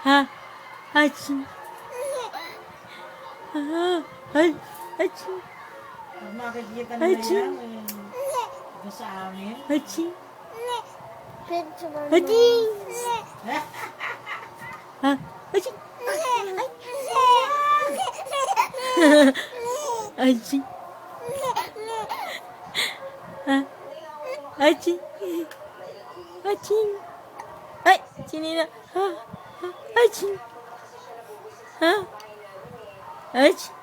Ha, aching. Ah, aching. Pag makikita nila yan, ito sa amin. Aching. Picture mo. Aching. Ha, aching. Aching. Ha, aching. Aching. Ay, sini na. Ha, aching. Ha, aching.